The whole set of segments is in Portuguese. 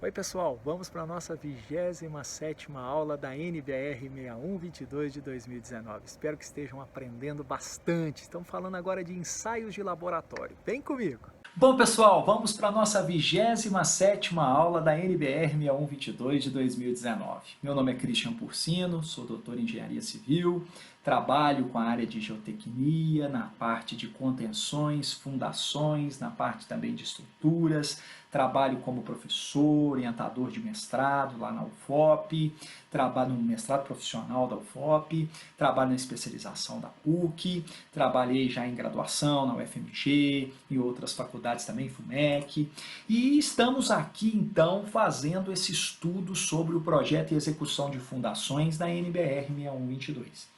Oi pessoal, vamos para a nossa 27ª aula da NBR 6122 de 2019. Espero que estejam aprendendo bastante. Estamos falando agora de ensaios de laboratório. Vem comigo! Bom pessoal, vamos para a nossa 27ª aula da NBR 6122 de 2019. Meu nome é Christian Porcino, sou doutor em Engenharia Civil, trabalho com a área de geotecnia, na parte de contenções, fundações, na parte também de estruturas, trabalho como professor, orientador de mestrado lá na UFOP, trabalho no mestrado profissional da UFOP, trabalho na especialização da PUC, trabalhei já em graduação na UFMG, e outras faculdades também, FUMEC, e estamos aqui então fazendo esse estudo sobre o projeto e execução de fundações da NBR 6122.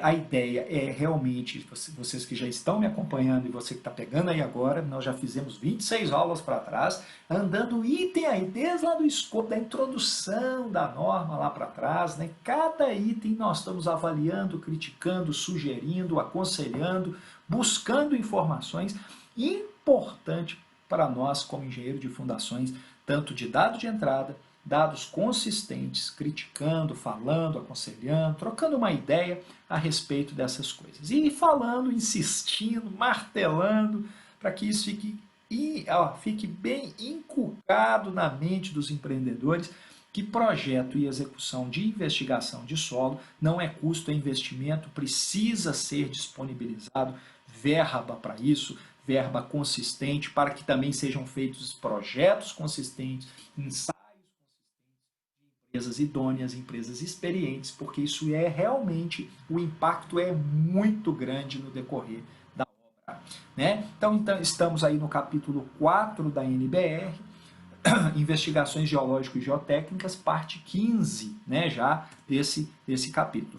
A ideia é realmente, vocês que já estão me acompanhando e você que está pegando aí agora, nós já fizemos 26 aulas para trás, andando item aí, desde lá do escopo, da introdução da norma lá para trás, né? Cada item nós estamos avaliando, criticando, sugerindo, aconselhando, buscando informações importantes para nós como engenheiro de fundações, tanto de dado de entrada, dados consistentes, criticando, falando, aconselhando, trocando uma ideia a respeito dessas coisas. E falando, insistindo, martelando, para que isso fique bem inculcado na mente dos empreendedores, que projeto e execução de investigação de solo não é custo, é investimento, precisa ser disponibilizado verba para isso, verba consistente, para que também sejam feitos projetos consistentes, ensaios, empresas idôneas, empresas experientes, porque isso é realmente, o impacto é muito grande no decorrer da obra. Né? Então, estamos aí no capítulo 4 da NBR, Investigações Geológicas e Geotécnicas, parte 15, né, já desse capítulo.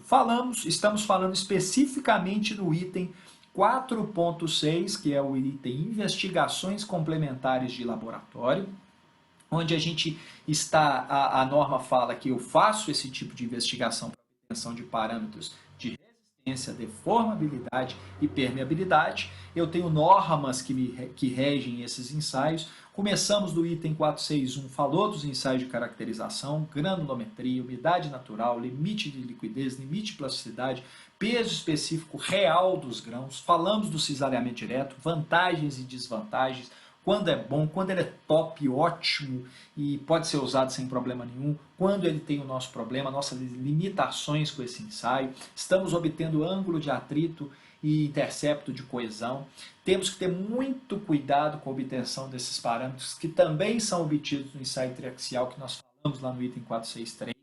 Estamos falando especificamente no item 4.6, que é o item Investigações Complementares de Laboratório, onde a gente a norma fala que eu faço esse tipo de investigação para obtenção de parâmetros de resistência, deformabilidade e permeabilidade. Eu tenho normas que regem esses ensaios. Começamos do item 461, falou dos ensaios de caracterização, granulometria, umidade natural, limite de liquidez, limite de plasticidade, peso específico real dos grãos. Falamos do cisalhamento direto, vantagens e desvantagens, quando é bom, quando ele é top, ótimo e pode ser usado sem problema nenhum, quando ele tem o nosso problema, nossas limitações com esse ensaio, estamos obtendo ângulo de atrito e intercepto de coesão. Temos que ter muito cuidado com a obtenção desses parâmetros, que também são obtidos no ensaio triaxial, que nós falamos lá no item 463.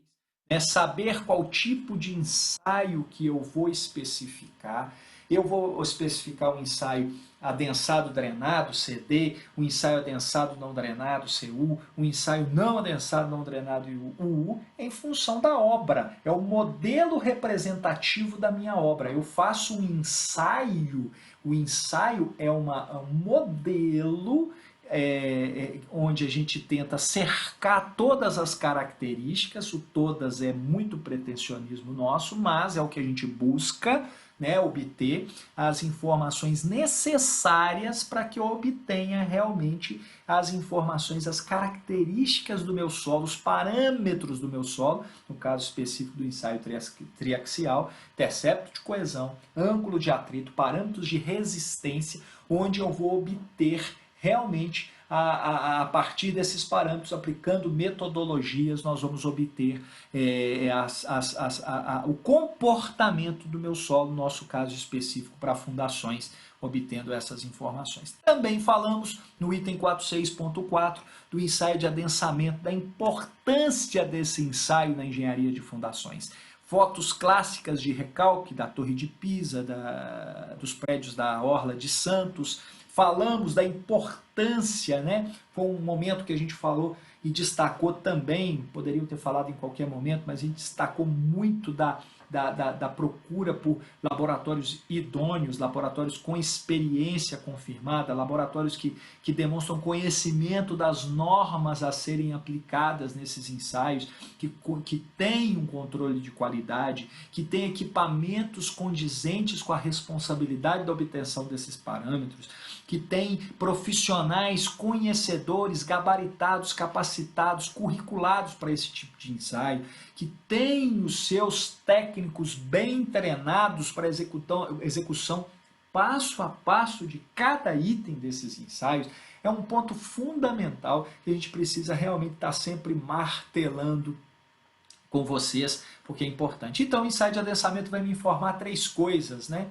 Saber qual tipo de ensaio que eu vou especificar. Eu vou especificar o ensaio adensado drenado, CD, o ensaio adensado não drenado, CU, o ensaio não adensado não drenado, UU, em função da obra. É o modelo representativo da minha obra. Eu faço um ensaio, o ensaio é um modelo onde a gente tenta cercar todas as características, o todas é muito pretensionismo nosso, mas é o que a gente busca, né, obter as informações necessárias para que eu obtenha realmente as informações, as características do meu solo, os parâmetros do meu solo, no caso específico do ensaio triaxial, intercepto de coesão, ângulo de atrito, parâmetros de resistência, onde eu vou obter realmente, a partir desses parâmetros, aplicando metodologias, nós vamos obter o comportamento do meu solo, no nosso caso específico para fundações, obtendo essas informações. Também falamos no item 46.4 do ensaio de adensamento, da importância desse ensaio na engenharia de fundações. Fotos clássicas de recalque da Torre de Pisa, dos prédios da Orla de Santos. Falamos da importância, né? Foi um momento que a gente falou e destacou também, poderiam ter falado em qualquer momento, mas a gente destacou muito da procura por laboratórios idôneos, laboratórios com experiência confirmada, laboratórios que demonstram conhecimento das normas a serem aplicadas nesses ensaios, que têm um controle de qualidade, que têm equipamentos condizentes com a responsabilidade da obtenção desses parâmetros, que tem profissionais conhecedores, gabaritados, capacitados, curriculados para esse tipo de ensaio, que tem os seus técnicos bem treinados para execução passo a passo de cada item desses ensaios, é um ponto fundamental que a gente precisa realmente estar sempre martelando com vocês, porque é importante. Então, o ensaio de adensamento vai me informar 3 coisas, né?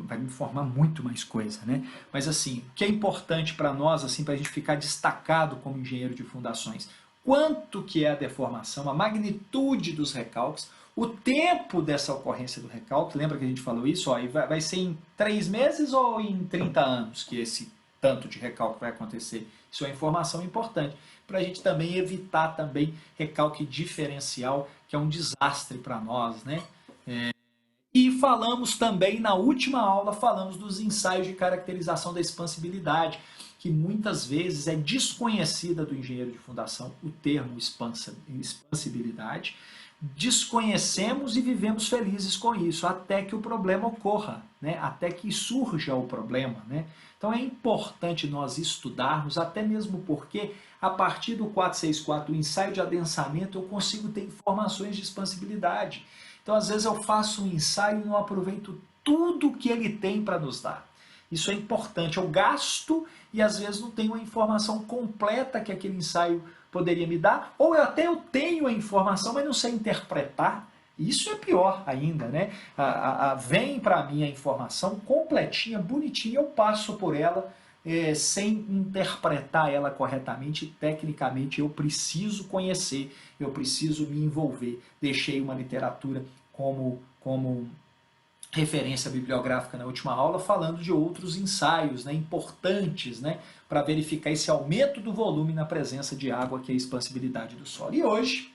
Vai me informar muito mais coisa, né? Mas assim, o que é importante para nós, assim, para a gente ficar destacado como engenheiro de fundações? Quanto que é a deformação, a magnitude dos recalques, o tempo dessa ocorrência do recalque, lembra que a gente falou isso? Ó, vai ser em 3 meses ou em 30 anos que esse tanto de recalque vai acontecer? Isso é informação importante, para a gente também evitar também recalque diferencial, que é um desastre para nós, né? E falamos também, na última aula, falamos dos ensaios de caracterização da expansibilidade, que muitas vezes é desconhecida do engenheiro de fundação, o termo expansibilidade. Desconhecemos e vivemos felizes com isso, até que o problema ocorra, né? Até que surja o problema, né? Então é importante nós estudarmos, até mesmo porque a partir do 464, o ensaio de adensamento, eu consigo ter informações de expansibilidade. Então às vezes eu faço um ensaio e não aproveito tudo que ele tem para nos dar. Isso é importante, eu gasto e às vezes não tenho a informação completa que aquele ensaio poderia me dar, ou até eu tenho a informação, mas não sei interpretar. Isso é pior ainda, né? Vem para mim a informação completinha, bonitinha, eu passo por ela sem interpretar ela corretamente, tecnicamente eu preciso conhecer, eu preciso me envolver. Deixei uma literatura como referência bibliográfica na última aula, falando de outros ensaios, né, importantes, né, para verificar esse aumento do volume na presença de água, que é a expansibilidade do solo. E hoje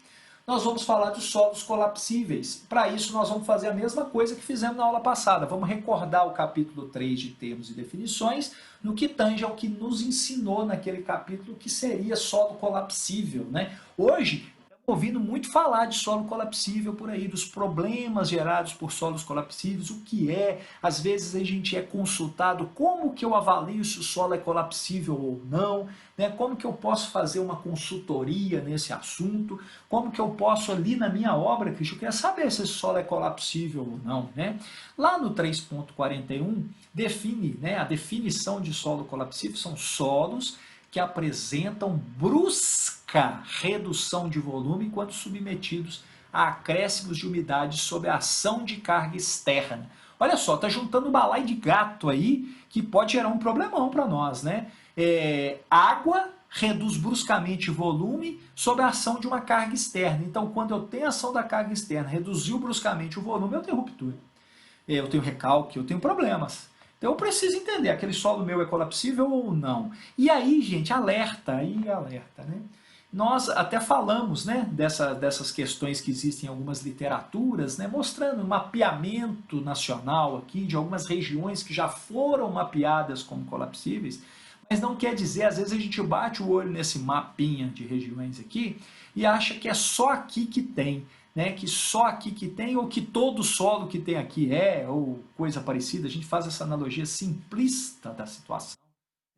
nós vamos falar dos solos colapsíveis. Para isso nós vamos fazer a mesma coisa que fizemos na aula passada. Vamos recordar o capítulo 3 de termos e definições, no que tange ao que nos ensinou naquele capítulo, que seria solo colapsível, né? Hoje, ouvindo muito falar de solo colapsível por aí, dos problemas gerados por solos colapsíveis, o que é, às vezes a gente é consultado, como que eu avalio se o solo é colapsível ou não, né? Como que eu posso fazer uma consultoria nesse assunto, como que eu posso ali na minha obra, Cristian, eu queria saber se esse solo é colapsível ou não, né? Lá no 3.41 define, né, a definição de solo colapsível são solos que apresentam brusca redução de volume quando submetidos a acréscimos de umidade sob a ação de carga externa. Olha só, está juntando um balaio de gato aí que pode gerar um problemão para nós, né? Água reduz bruscamente o volume sob a ação de uma carga externa. Então, quando eu tenho a ação da carga externa, reduziu bruscamente o volume, eu tenho ruptura. Eu tenho recalque, eu tenho problemas. Então eu preciso entender, aquele solo meu é colapsível ou não? E aí, gente, alerta, né? Nós até falamos, né, dessas questões que existem em algumas literaturas, né, mostrando um mapeamento nacional aqui de algumas regiões que já foram mapeadas como colapsíveis, mas não quer dizer, às vezes a gente bate o olho nesse mapinha de regiões aqui e acha que é só aqui que tem. Né, que só aqui que tem, ou que todo solo que tem aqui ou coisa parecida. A gente faz essa analogia simplista da situação.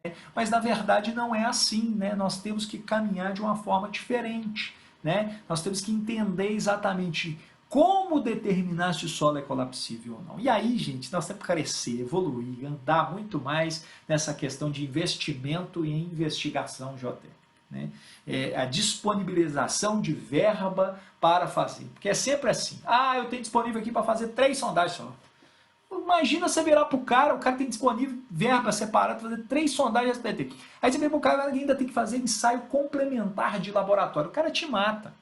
Né? Mas, na verdade, não é assim. Né? Nós temos que caminhar de uma forma diferente. Né? Nós temos que entender exatamente como determinar se o solo é colapsível ou não. E aí, gente, nós temos que crescer, evoluir, andar muito mais nessa questão de investimento e investigação geotécnica. Né? A disponibilização de verba para fazer. Porque é sempre assim. Eu tenho disponível aqui para fazer 3 sondagens só. Imagina você virar para o cara tem disponível verba separada para fazer 3 sondagens SPT. Aí você vê para o cara que ainda tem que fazer ensaio complementar de laboratório. O cara te mata.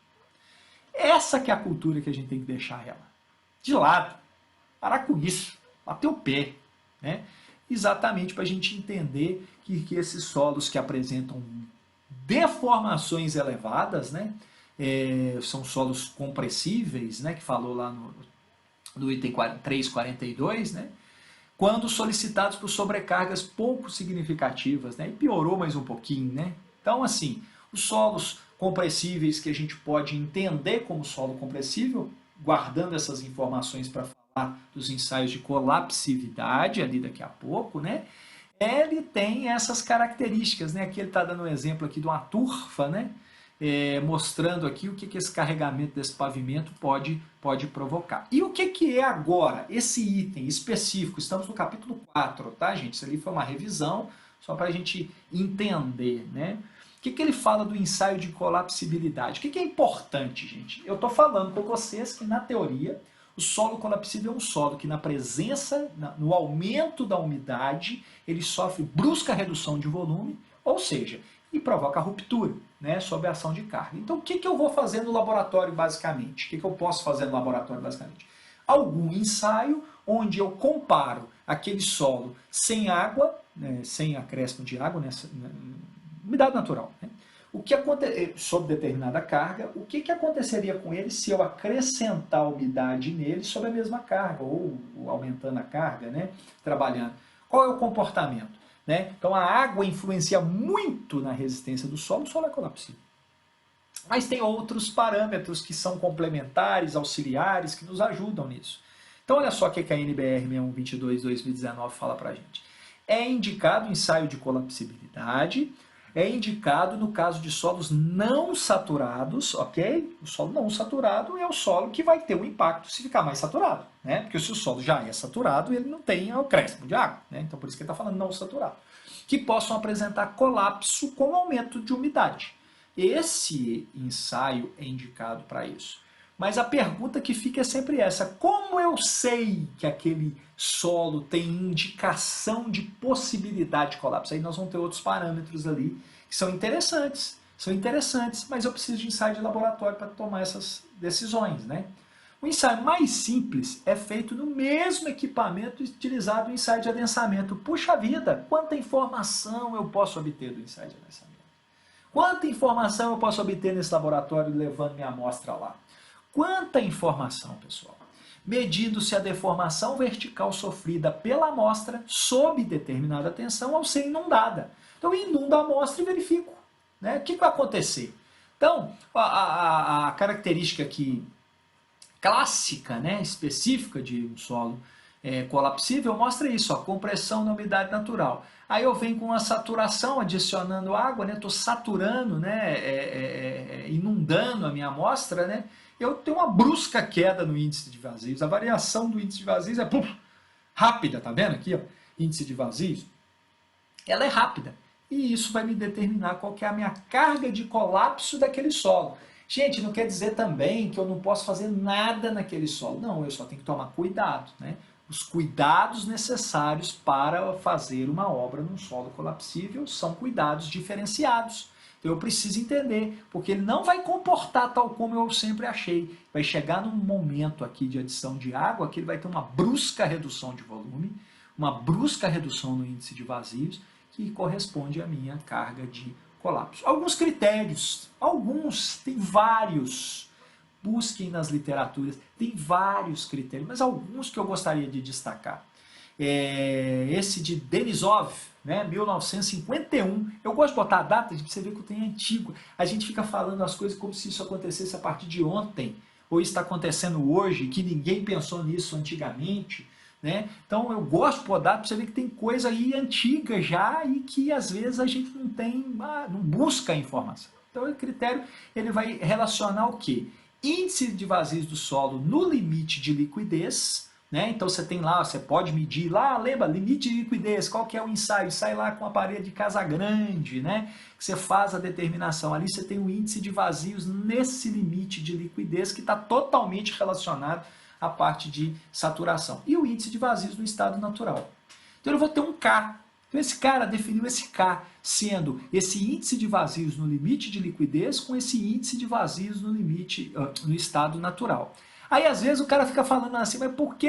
Essa que é a cultura que a gente tem que deixar ela de lado. Parar com isso. Bater o pé. Né? Exatamente para a gente entender que esses solos que apresentam deformações elevadas, né? São solos compressíveis, né? Que falou lá no item 342, né? Quando solicitados por sobrecargas pouco significativas, né? E piorou mais um pouquinho, né? Então, assim, os solos compressíveis que a gente pode entender como solo compressível, guardando essas informações para falar falar dos ensaios de colapsividade ali daqui a pouco, né? Ele tem essas características, né? Aqui ele está dando um exemplo aqui de uma turfa, né? Mostrando aqui o que esse carregamento desse pavimento pode provocar. E o que é agora esse item específico? Estamos no capítulo 4, tá, gente? Isso ali foi uma revisão, só para a gente entender, né? O que ele fala do ensaio de colapsibilidade? O que é importante, gente? Eu estou falando com vocês que, na teoria, o solo colapsível é um solo que, na presença, no aumento da umidade, ele sofre brusca redução de volume, ou seja, e provoca ruptura, né, sob a ação de carga. Então, o que eu vou fazer no laboratório, basicamente? O que eu posso fazer no laboratório, basicamente? Algum ensaio onde eu comparo aquele solo sem água, né, sem acréscimo de água, umidade natural, né? O que sob determinada carga, o que aconteceria com ele se eu acrescentar umidade nele sob a mesma carga, ou aumentando a carga, né, trabalhando? Qual é o comportamento? Né? Então a água influencia muito na resistência do solo, o solo é colapsível. Mas tem outros parâmetros que são complementares, auxiliares, que nos ajudam nisso. Então olha só o que a NBR 6122/2019 fala para a gente. É indicado o ensaio de colapsibilidade, é indicado no caso de solos não saturados, ok? O solo não saturado é o solo que vai ter um impacto se ficar mais saturado, né? Porque se o solo já é saturado, ele não tem acréscimo de água, né? Então por isso que ele está falando não saturado. Que possam apresentar colapso com aumento de umidade. Esse ensaio é indicado para isso. Mas a pergunta que fica é sempre essa: como eu sei que aquele solo tem indicação de possibilidade de colapso? Aí nós vamos ter outros parâmetros ali que são interessantes, mas eu preciso de ensaio de laboratório para tomar essas decisões, né? O ensaio mais simples é feito no mesmo equipamento utilizado no ensaio de adensamento. Puxa vida, quanta informação eu posso obter do ensaio de adensamento? Quanta informação eu posso obter nesse laboratório levando minha amostra lá? Quanta informação, pessoal! Medindo-se a deformação vertical sofrida pela amostra sob determinada tensão ao ser inundada. Então, eu inundo a amostra e verifico, né? O que vai acontecer? Então, a característica aqui clássica, né, específica de um solo colapsível mostra isso, a compressão na umidade natural. Aí eu venho com a saturação, adicionando água, né, estou saturando, né, inundando a minha amostra, né, eu tenho uma brusca queda no índice de vazios. A variação do índice de vazios é rápida, tá vendo aqui? Ó, índice de vazios. Ela é rápida. E isso vai me determinar qual que é a minha carga de colapso daquele solo. Gente, não quer dizer também que eu não posso fazer nada naquele solo. Não, eu só tenho que tomar cuidado, né? Os cuidados necessários para fazer uma obra num solo colapsível são cuidados diferenciados. Então eu preciso entender, porque ele não vai comportar tal como eu sempre achei. Vai chegar num momento aqui de adição de água que ele vai ter uma brusca redução de volume, uma brusca redução no índice de vazios, que corresponde à minha carga de colapso. Alguns critérios, tem vários. Busquem nas literaturas, tem vários critérios, mas alguns que eu gostaria de destacar. Esse de Denisov, né, 1951. Eu gosto de botar a data para você ver que o trem é antigo. A gente fica falando as coisas como se isso acontecesse a partir de ontem, ou está acontecendo hoje, que ninguém pensou nisso antigamente. Né? Então eu gosto de pôr data para você ver que tem coisa aí antiga já e que às vezes a gente não busca a informação. Então o critério ele vai relacionar o quê? Índice de vazios do solo no limite de liquidez, né? Então você tem lá, você pode medir lá, lembra, limite de liquidez, qual que é o ensaio? Sai lá com a parede de Casagrande, né? Que você faz a determinação. Ali você tem o índice de vazios nesse limite de liquidez que está totalmente relacionado à parte de saturação. E o índice de vazios no estado natural. Então eu vou ter um K. Então esse cara definiu esse K sendo esse índice de vazios no limite de liquidez com esse índice de vazios no limite, no estado natural. Aí às vezes o cara fica falando assim, mas por que...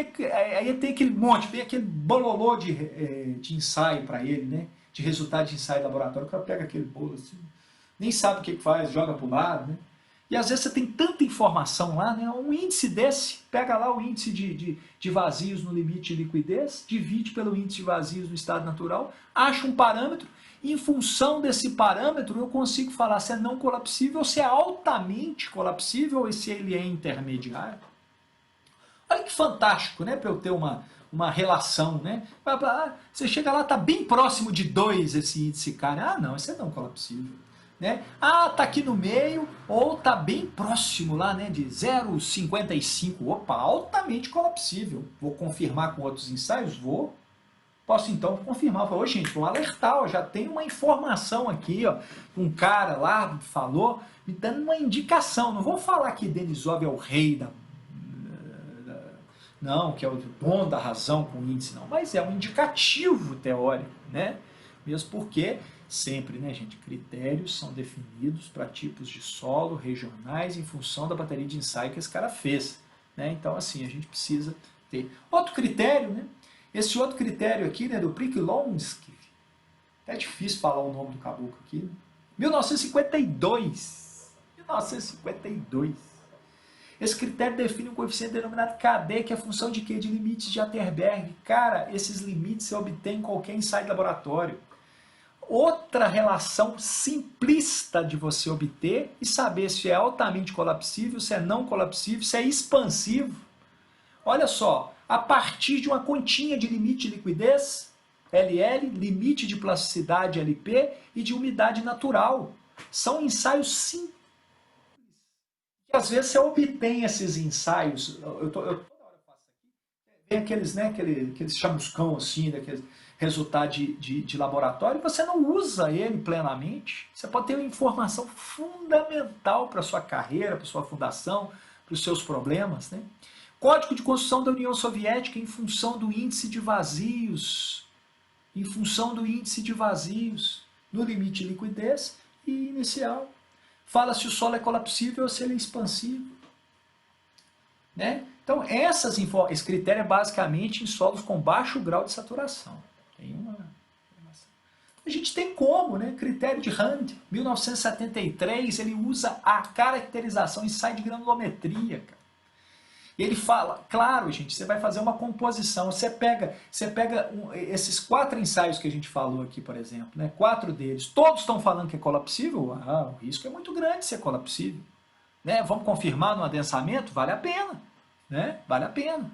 Aí tem aquele monte, tem aquele bololô de ensaio para ele, né? De resultado de ensaio laboratório, o cara pega aquele bolo assim, nem sabe o que faz, joga para o lado, né? E às vezes você tem tanta informação lá, né? Um índice desse, pega lá o índice de vazios no limite de liquidez, divide pelo índice de vazios no estado natural, acha um parâmetro, e em função desse parâmetro eu consigo falar se é não colapsível, se é altamente colapsível ou se ele é intermediário. Olha que fantástico, né? Para eu ter uma relação, né? Você chega lá, tá bem próximo de 2 esse índice, cara. Ah, não, esse é não colapsível. Né? Ah, tá aqui no meio, ou tá bem próximo lá, né? De 0,55. Opa, altamente colapsível. Vou confirmar com outros ensaios? Vou. Posso então confirmar. Ô, gente, vou alertar, ó, já tem uma informação aqui, ó. Um cara lá falou, me dando uma indicação. Não vou falar que Denisov é o rei não, que é o dono da razão com índice, não, mas é um indicativo teórico, né? Mesmo porque sempre, né, gente, critérios são definidos para tipos de solo regionais em função da bateria de ensaio que esse cara fez, né? Então, assim, a gente precisa ter outro critério, né? Esse outro critério aqui, né, do Priklonski, é difícil falar o nome do caboclo aqui, né? 1952. 1952. Esse critério define um coeficiente denominado KD, que é função de quê? De limites de Atterberg. Cara, esses limites você obtém em qualquer ensaio de laboratório. Outra relação simplista de você obter e saber se é altamente colapsível, se é não colapsível, se é expansivo. Olha só, a partir de uma continha de limite de liquidez, LL, limite de plasticidade, LP, e de umidade natural. São ensaios simples. E às vezes você obtém esses ensaios, toda hora eu faço aqui, tem aqueles, né, aqueles chamuscão assim, daqueles resultados de laboratório, e você não usa ele plenamente. Você pode ter uma informação fundamental para a sua carreira, para a sua fundação, para os seus problemas, né? Código de construção da União Soviética em função do índice de vazios. Em função do índice de vazios no limite de liquidez e inicial. Fala se o solo é colapsível ou se ele é expansivo. Né? Então, esse critério é basicamente em solos com baixo grau de saturação. Tem uma informação. A gente tem como, né? Critério de Rand, 1973, ele usa a caracterização ensaio de granulometria, cara. E ele fala, claro, gente, você vai fazer uma composição, você pega esses 4 ensaios que a gente falou aqui, por exemplo, né, 4 deles, todos estão falando que é colapsível, o risco é muito grande de ser colapsível. Né? Vamos confirmar no adensamento? Vale a pena. Né? Vale a pena.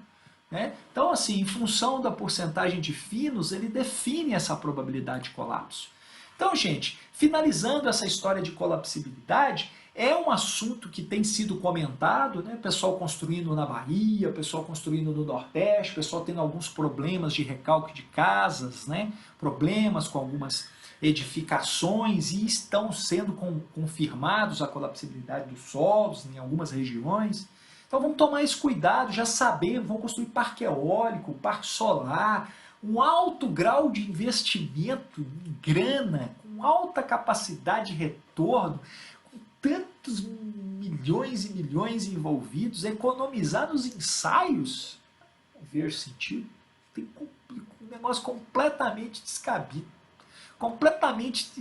Né? Então, assim, em função da porcentagem de finos, ele define essa probabilidade de colapso. Então, gente, finalizando essa história de colapsibilidade, é um assunto que tem sido comentado, né? Pessoal construindo na Bahia, pessoal construindo no Nordeste, pessoal tendo alguns problemas de recalque de casas, né? Problemas com algumas edificações e estão sendo confirmados a colapsibilidade dos solos em algumas regiões. Então vamos tomar esse cuidado, já saber, vamos construir parque eólico, parque solar, um alto grau de investimento em grana, com alta capacidade de retorno, com tantos milhões e milhões envolvidos, economizar nos ensaios, não vejo sentido. Tem um negócio completamente descabido, completamente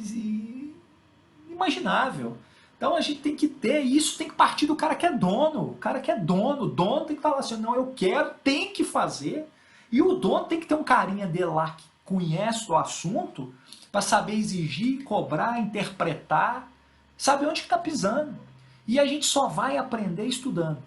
inimaginável. Então a gente tem que ter, e isso tem que partir do cara que é dono. O cara que é dono, o dono tem que falar assim, não, eu quero, tem que fazer. E o dono tem que ter um carinha dele lá que conhece o assunto para saber exigir, cobrar, interpretar, saber onde está pisando. E a gente só vai aprender estudando.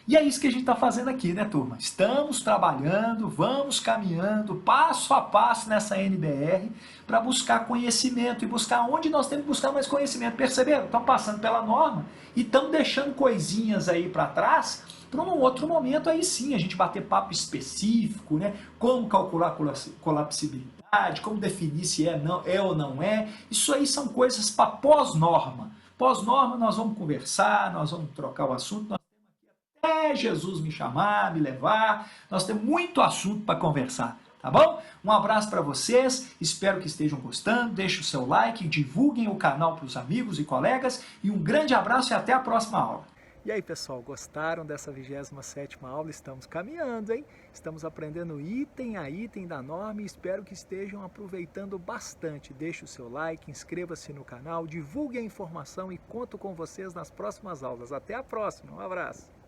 E é isso que a gente está fazendo aqui, né, turma? Estamos trabalhando, vamos caminhando passo a passo nessa NBR para buscar conhecimento e buscar onde nós temos que buscar mais conhecimento. Perceberam? Estamos passando pela norma e estamos deixando coisinhas aí para trás para um outro momento, aí sim, a gente bater papo específico, né? Como calcular colapsibilidade, como definir se é ou não é. Isso aí são coisas para pós-norma. Pós-norma nós vamos conversar, nós vamos trocar o assunto, até Jesus me chamar, me levar, nós temos muito assunto para conversar, tá bom? Um abraço para vocês, espero que estejam gostando, deixe o seu like, divulguem o canal para os amigos e colegas, e um grande abraço e até a próxima aula. E aí, pessoal, gostaram dessa 27ª aula? Estamos caminhando, hein? Estamos aprendendo item a item da norma e espero que estejam aproveitando bastante. Deixe o seu like, inscreva-se no canal, divulgue a informação e conto com vocês nas próximas aulas. Até a próxima, um abraço!